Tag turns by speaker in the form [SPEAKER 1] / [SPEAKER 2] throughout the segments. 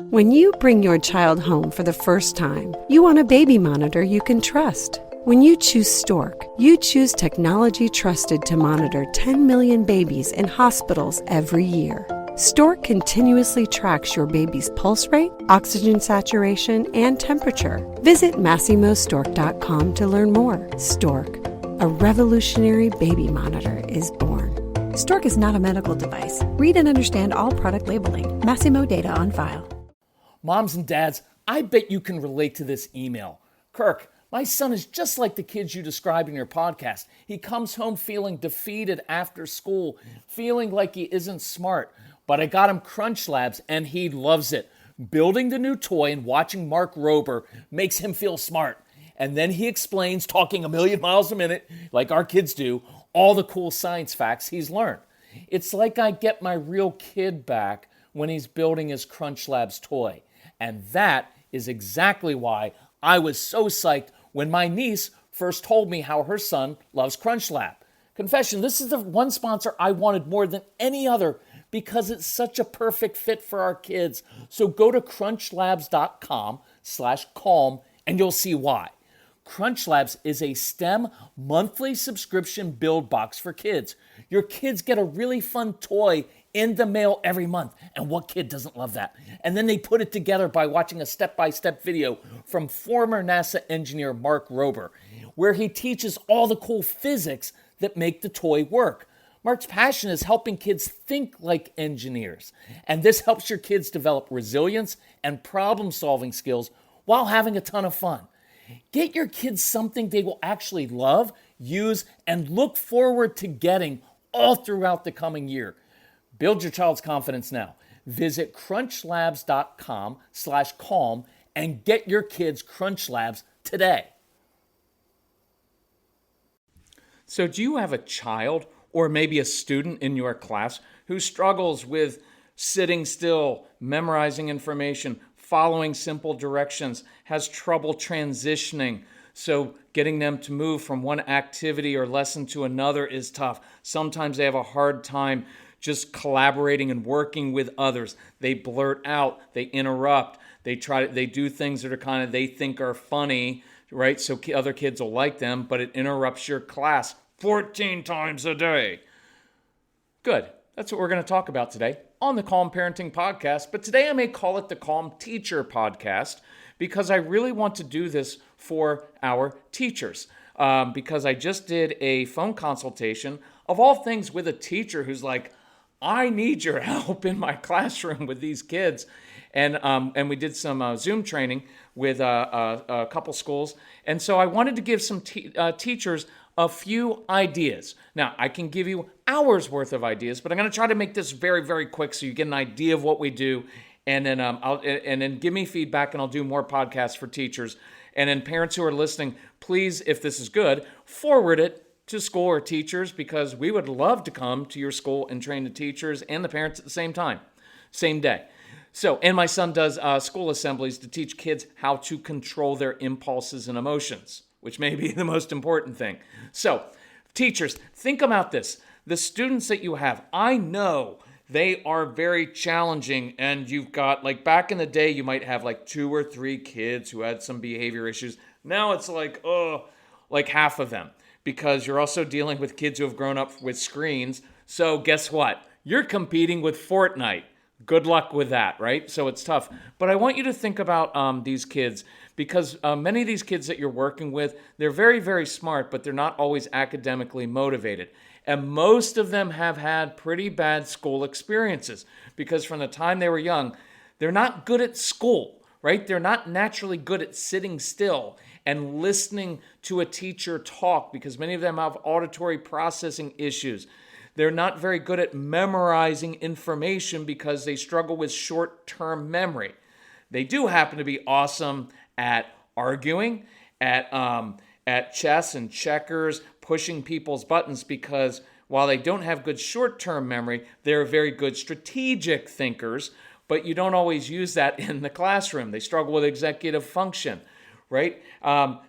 [SPEAKER 1] When you bring your child home for the first time, you want a baby monitor you can trust. When you choose Stork, you choose technology trusted to monitor 10 million babies in hospitals every year. Stork continuously tracks your baby's pulse rate, oxygen saturation, and temperature. Visit MassimoStork.com to learn more. Stork, a revolutionary baby monitor, is born.
[SPEAKER 2] Stork is not a medical device. Read and understand all product labeling. Massimo data on file.
[SPEAKER 3] Moms and dads, I bet you can relate to this email. Kirk, my son is just like the kids you described in your podcast. He comes home feeling defeated after school, feeling like he isn't smart. But I got him Crunch Labs and he loves it. Building the new toy and watching Mark Rober makes him feel smart. And then he explains, talking a million miles a minute, like our kids do, all the cool science facts he's learned. It's like I get my real kid back when he's building his Crunch Labs toy. And that is exactly why I was so psyched when my niece first told me how her son loves Crunch Lab. Confession, this is the one sponsor I wanted more than any other because it's such a perfect fit for our kids. So go to crunchlabs.com/calm and you'll see why. Crunch Labs is a STEM monthly subscription build box for kids. Your kids get a really fun toy in the mail every month. And what kid doesn't love that? And then they put it together by watching a step-by-step video from former NASA engineer Mark Rober, where he teaches all the cool physics that make the toy work. Mark's passion is helping kids think like engineers. And this helps your kids develop resilience and problem-solving skills while having a ton of fun. Get your kids something they will actually love, use, and look forward to getting all throughout the coming year. Build your child's confidence now. Visit crunchlabs.com/calm and get your kids Crunch Labs today. So do you have a child or maybe a student in your class who struggles with sitting still, memorizing information, following simple directions, has trouble transitioning? So getting them to move from one activity or lesson to another is tough. Sometimes they have a hard time just collaborating and working with others. They blurt out, they interrupt, they do things that are they think are funny, right? So other kids will like them, but it interrupts your class 14 times a day. Good. That's what we're going to talk about today on the Calm Parenting Podcast. But today I may call it the Calm Teacher Podcast because I really want to do this for our teachers. Because I just did a phone consultation, of all things, with a teacher who's like, I need your help in my classroom with these kids. And we did some Zoom training with a couple schools. And so I wanted to give some teachers a few ideas. Now, I can give you hours worth of ideas, but I'm going to try to make this very, very quick so you get an idea of what we do. And then then give me feedback, and I'll do more podcasts for teachers. And then parents who are listening, please, if this is good, forward it to school or teachers, because we would love to come to your school and train the teachers and the parents at the same time, same day. So, and my son does school assemblies to teach kids how to control their impulses and emotions, which may be the most important thing. So, teachers, think about this. The students that you have, I know they are very challenging, and you've got, like back in the day, you might have like 2 or 3 kids who had some behavior issues. Now it's like half of them, because you're also dealing with kids who have grown up with screens. So guess what? You're competing with Fortnite. Good luck with that, right? So it's tough. But I want you to think about these kids, because many of these kids that you're working with, they're very, very smart, but they're not always academically motivated. And most of them have had pretty bad school experiences, because from the time they were young, they're not good at school, right? They're not naturally good at sitting still and listening to a teacher talk, because many of them have auditory processing issues. They're not very good at memorizing information because they struggle with short-term memory. They do happen to be awesome at arguing, at chess and checkers, pushing people's buttons, because while they don't have good short-term memory, they're very good strategic thinkers, but you don't always use that in the classroom. They struggle with executive function, right?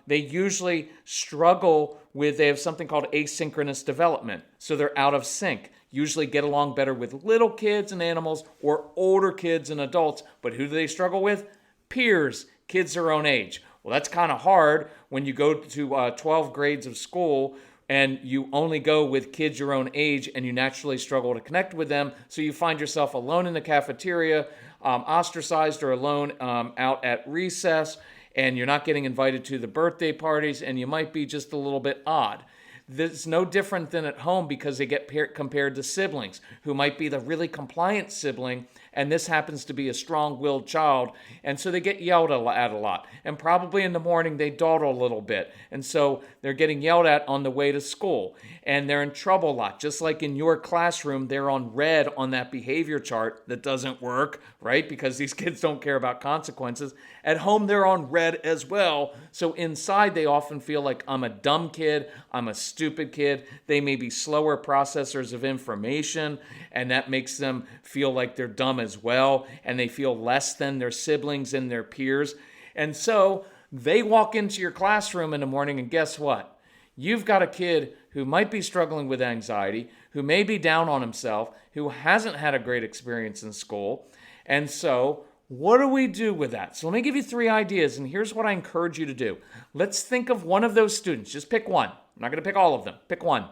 [SPEAKER 3] They usually struggle with, they have something called asynchronous development, so they're out of sync. usually get along better with little kids and animals or older kids and adults. But who do they struggle with? Peers, kids their own age. Well, that's kind of hard when you go to 12 grades of school and you only go with kids your own age and you naturally struggle to connect with them. So you find yourself alone in the cafeteria, ostracized or alone out at recess, and you're not getting invited to the birthday parties, and you might be just a little bit odd. It's no different than at home because they get compared to siblings who might be the really compliant sibling, and this happens to be a strong-willed child, and so they get yelled at a lot. And probably in the morning they dawdle a little bit, and so they're getting yelled at on the way to school, and they're in trouble a lot. Just like in your classroom, they're on red on that behavior chart that doesn't work, right? Because these kids don't care about consequences. At home, they're on red as well. So inside, they often feel like I'm a dumb kid, I'm a stupid kid. They may be slower processors of information, and that makes them feel like they're dumb as well, and they feel less than their siblings and their peers. And so they walk into your classroom in the morning, and guess what? You've got a kid who might be struggling with anxiety, who may be down on himself, who hasn't had a great experience in school. And so what do we do with that? So let me give you 3 ideas, and here's what I encourage you to do. Let's think of one of those students. Just pick one. I'm not going to pick all of them. Pick one.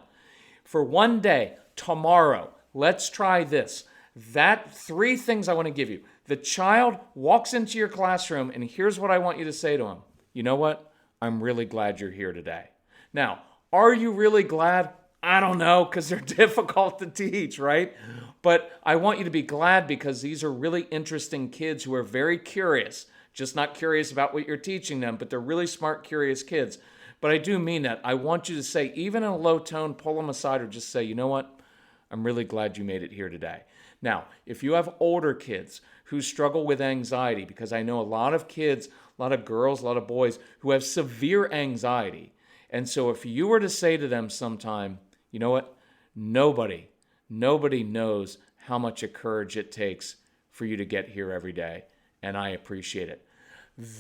[SPEAKER 3] For one day, tomorrow, let's try this. That 3 things I want to give you. The child walks into your classroom, and here's what I want you to say to him. You know what? I'm really glad you're here today. Now, are you really glad? I don't know, because they're difficult to teach, right? But I want you to be glad because these are really interesting kids who are very curious, just not curious about what you're teaching them, but they're really smart, curious kids. But I do mean that. I want you to say, even in a low tone, pull them aside or just say, you know what? I'm really glad you made it here today. Now, if you have older kids who struggle with anxiety, because I know a lot of kids, a lot of girls, a lot of boys who have severe anxiety. And so if you were to say to them sometime, you know what? Nobody knows how much courage it takes for you to get here every day, and I appreciate it.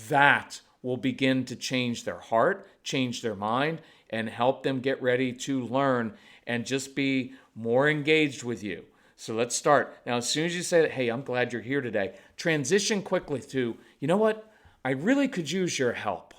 [SPEAKER 3] That will begin to change their heart, change their mind, and help them get ready to learn and just be more engaged with you. So let's start. Now, as soon as you say that, hey, I'm glad you're here today, transition quickly to, you know what? I really could use your help.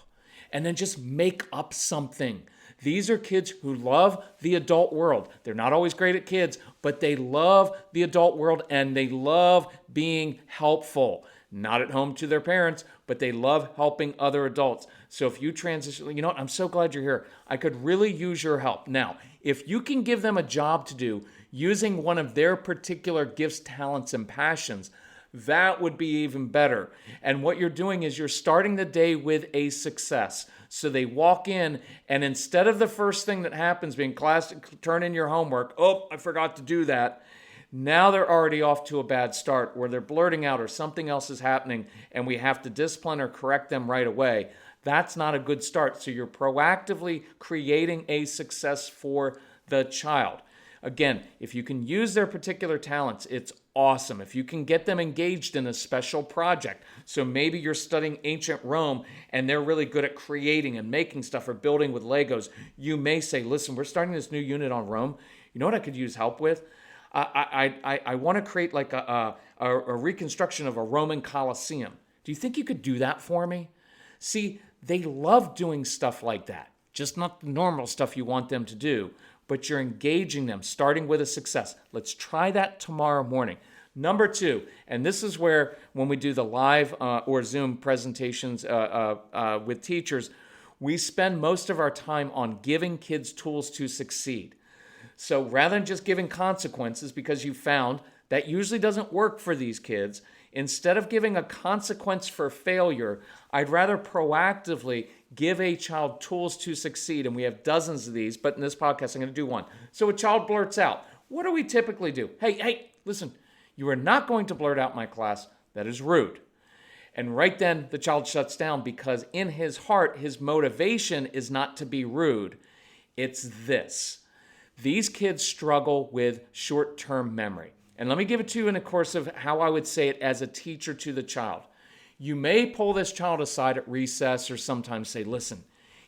[SPEAKER 3] And then just make up something. These are kids who love the adult world. They're not always great at kids, but they love the adult world and they love being helpful. Not at home to their parents, but they love helping other adults. So if you transition, you know what, I'm so glad you're here. I could really use your help. Now, if you can give them a job to do using one of their particular gifts, talents, and passions, that would be even better. And what you're doing is you're starting the day with a success. So they walk in, and instead of the first thing that happens being class, turn in your homework, oh, I forgot to do that. Now they're already off to a bad start where they're blurting out or something else is happening and we have to discipline or correct them right away. That's not a good start. So you're proactively creating a success for the child. Again, if you can use their particular talents, it's awesome. If you can get them engaged in a special project, so maybe you're studying ancient Rome and they're really good at creating and making stuff or building with Legos, you may say, listen, we're starting this new unit on Rome. You know what I could use help with? I want to create like a reconstruction of a Roman Colosseum. Do you think you could do that for me? See, they love doing stuff like that, just not the normal stuff you want them to do, but you're engaging them, starting with a success. Let's try that tomorrow morning. Number 2, and this is where when we do the live or Zoom presentations with teachers, we spend most of our time on giving kids tools to succeed. So rather than just giving consequences, because you found that usually doesn't work for these kids, instead of giving a consequence for failure, I'd rather proactively give a child tools to succeed. And we have dozens of these, but in this podcast, I'm going to do one. So a child blurts out, what do we typically do? Hey, listen, you are not going to blurt out my class. That is rude. And right then the child shuts down because in his heart, his motivation is not to be rude. It's this. These kids struggle with short-term memory. And let me give it to you in a course of how I would say it as a teacher to the child. You may pull this child aside at recess or sometimes say, listen,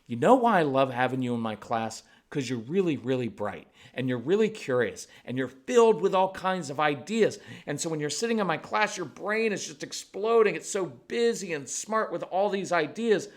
[SPEAKER 3] you know why I love having you in my class? because you're really, really bright and you're really curious and you're filled with all kinds of ideas. And so when you're sitting in my class, your brain is just exploding. It's so busy and smart with all these ideas.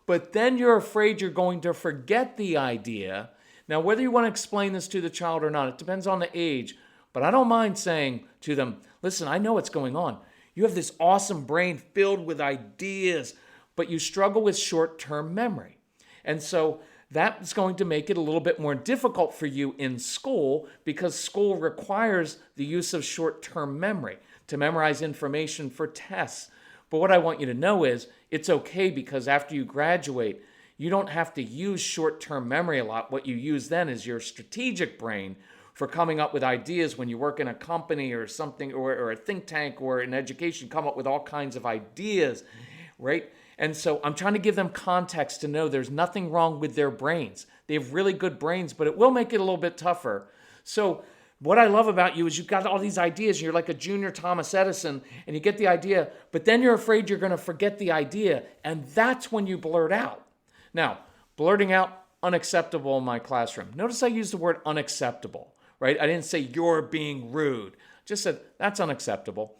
[SPEAKER 3] But then you're afraid you're going to forget the idea. Now, whether you want to explain this to the child or not, it depends on the age. But I don't mind saying to them, listen, I know what's going on. You have this awesome brain filled with ideas, but you struggle with short-term memory. And so that's going to make it a little bit more difficult for you in school because school requires the use of short-term memory to memorize information for tests. But what I want you to know is it's okay because after you graduate, you don't have to use short-term memory a lot. What you use then is your strategic brain for coming up with ideas when you work in a company or something or a think tank or in education, come up with all kinds of ideas, right? And so I'm trying to give them context to know there's nothing wrong with their brains. They have really good brains, but it will make it a little bit tougher. So what I love about you is you've got all these ideas and you're like a junior Thomas Edison and you get the idea, but then you're afraid you're going to forget the idea. And that's when you blurt out. Now, blurting out, unacceptable in my classroom. Notice I used the word unacceptable, right? I didn't say you're being rude. Just said that's unacceptable.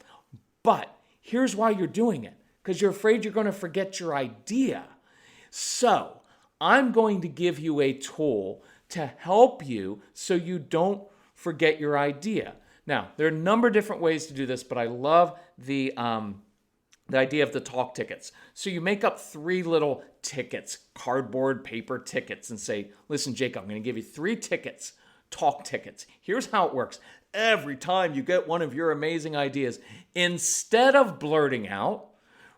[SPEAKER 3] But here's why you're doing it. Because you're afraid you're going to forget your idea. So I'm going to give you a tool to help you so you don't forget your idea. Now, there are a number of different ways to do this, but I love the idea of the talk tickets. So you make up 3 little tickets, cardboard, paper tickets, and say, listen, Jacob, I'm going to give you 3 tickets, talk tickets. Here's how it works. Every time you get one of your amazing ideas, instead of blurting out,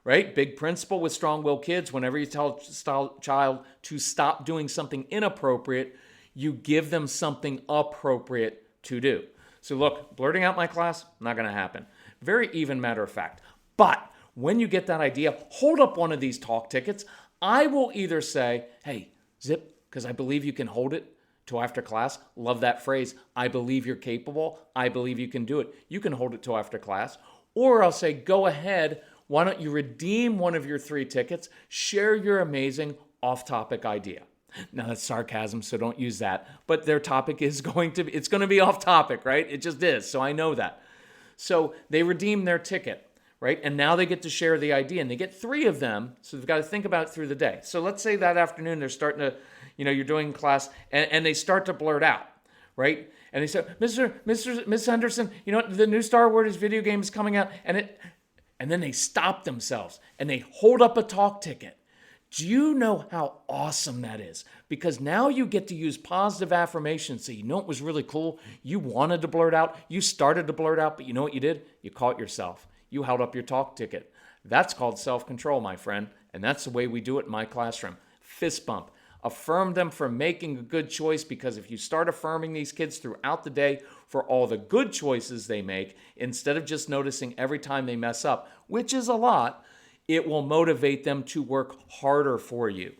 [SPEAKER 3] right? Big principle with strong-willed kids. Whenever you tell a child to stop doing something inappropriate, you give them something appropriate to do. So look, blurting out my class, not going to happen. Very even matter of fact. But when you get that idea, hold up one of these talk tickets. I will either say, hey, Zip, because I believe you can hold it till after class. Love that phrase. I believe you're capable. I believe you can do it. You can hold it till after class. Or I'll say, go ahead. Why don't you redeem one of your 3 tickets, share your amazing off-topic idea. Now that's sarcasm, so don't use that. But their topic is going to be off topic, right? It just is, so I know that. So they redeem their ticket, right? And now they get to share the idea, and they get 3 of them, so they've got to think about it through the day. So let's say that afternoon they're starting to, you're doing class, and they start to blurt out, right? And they say, Miss Henderson, the new Star Wars video game is coming out, and then they stop themselves and they hold up a talk ticket. Do you know how awesome that is? Because now you get to use positive affirmations. So it was really cool. You wanted to blurt out. You started to blurt out, but you know what you did? You caught yourself. You held up your talk ticket. That's called self-control, my friend. And that's the way we do it in my classroom. Fist bump. Affirm them for making a good choice, because if you start affirming these kids throughout the day for all the good choices they make, instead of just noticing every time they mess up, which is a lot, it will motivate them to work harder for you.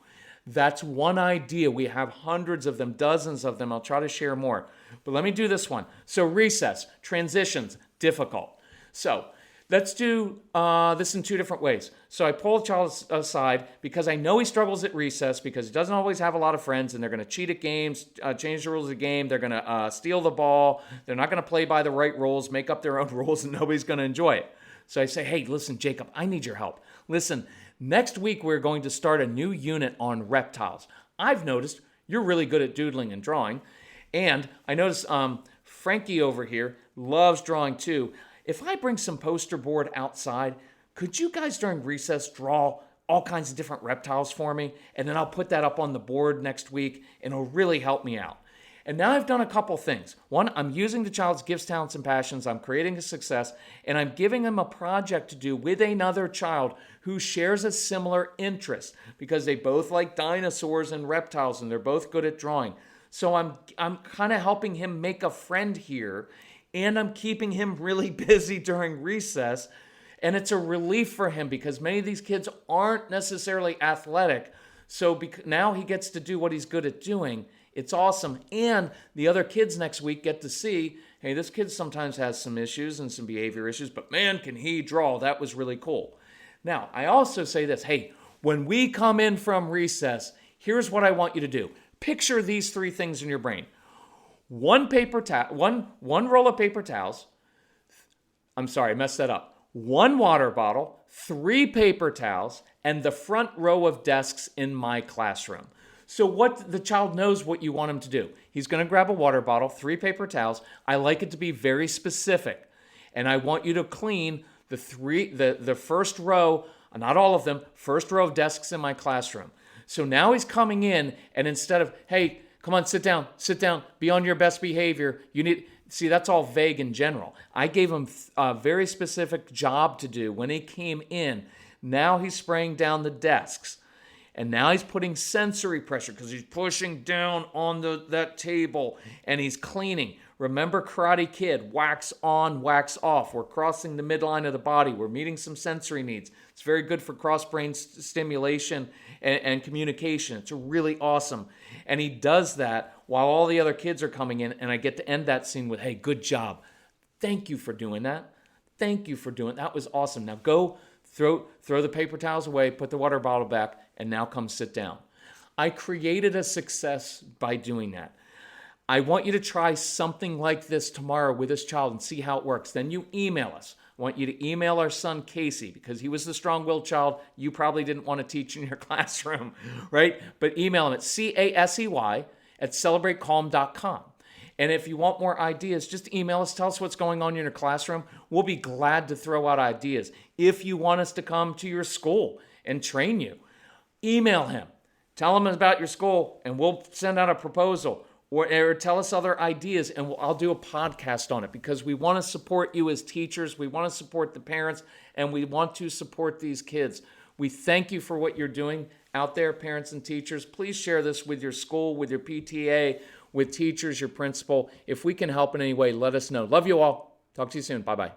[SPEAKER 3] That's one idea. We have hundreds of them, dozens of them. I'll try to share more. But let me do this one. So recess, transitions, difficult. So let's do this in 2 different ways. So I pull a child aside because I know he struggles at recess because he doesn't always have a lot of friends, and they're going to cheat at games, change the rules of the game. They're going to steal the ball. They're not going to play by the right rules, make up their own rules, and nobody's going to enjoy it. So I say, hey, listen, Jacob, I need your help. Listen, next week we're going to start a new unit on reptiles. I've noticed you're really good at doodling and drawing. And I noticed Frankie over here loves drawing too. If I bring some poster board outside, could you guys during recess draw all kinds of different reptiles for me? And then I'll put that up on the board next week, and it'll really help me out. And now I've done a couple things. One, I'm using the child's gifts, talents, and passions. I'm creating a success, and I'm giving them a project to do with another child who shares a similar interest, because they both like dinosaurs and reptiles, and they're both good at drawing. So I'm kind of helping him make a friend here, and I'm keeping him really busy during recess. And it's a relief for him because many of these kids aren't necessarily athletic. So now he gets to do what he's good at doing. It's awesome. And the other kids next week get to see, hey, this kid sometimes has some issues and some behavior issues, but man, can he draw? That was really cool. Now, I also say this, hey, when we come in from recess, here's what I want you to do. Picture these three things in your brain. One roll of paper towels. I'm sorry, I messed that up. One water bottle, 3 paper towels, and the front row of desks in my classroom. So what the child knows what you want him to do. He's going to grab a water bottle, 3 paper towels. I like it to be very specific. And I want you to clean the first row, not all of them, first row of desks in my classroom. So now he's coming in, and instead of, hey, come on, sit down, be on your best behavior, see, that's all vague in general. I gave him a very specific job to do when he came in. Now he's spraying down the desks. And now he's putting sensory pressure because he's pushing down on that table and he's cleaning. Remember Karate Kid, wax on, wax off. We're crossing the midline of the body. We're meeting some sensory needs. It's very good for cross-brain stimulation and communication. It's really awesome. And he does that while all the other kids are coming in, and I get to end that scene with, hey, good job. Thank you for doing that. Thank you for doing that. That was awesome. Now go throw the paper towels away, put the water bottle back, and now come sit down. I created a success by doing that. I want you to try something like this tomorrow with this child and see how it works. Then you email us. I want you to email our son, Casey, because he was the strong-willed child you probably didn't want to teach in your classroom, right? But email him at casey@celebratecalm.com. And if you want more ideas, just email us. Tell us what's going on in your classroom. We'll be glad to throw out ideas. If you want us to come to your school and train you, email him. Tell him about your school, and we'll send out a proposal. Or tell us other ideas, and I'll do a podcast on it because we want to support you as teachers. We want to support the parents, and we want to support these kids. We thank you for what you're doing out there, parents and teachers. Please share this with your school, with your PTA, with teachers, your principal. If we can help in any way, let us know. Love you all. Talk to you soon. Bye-bye.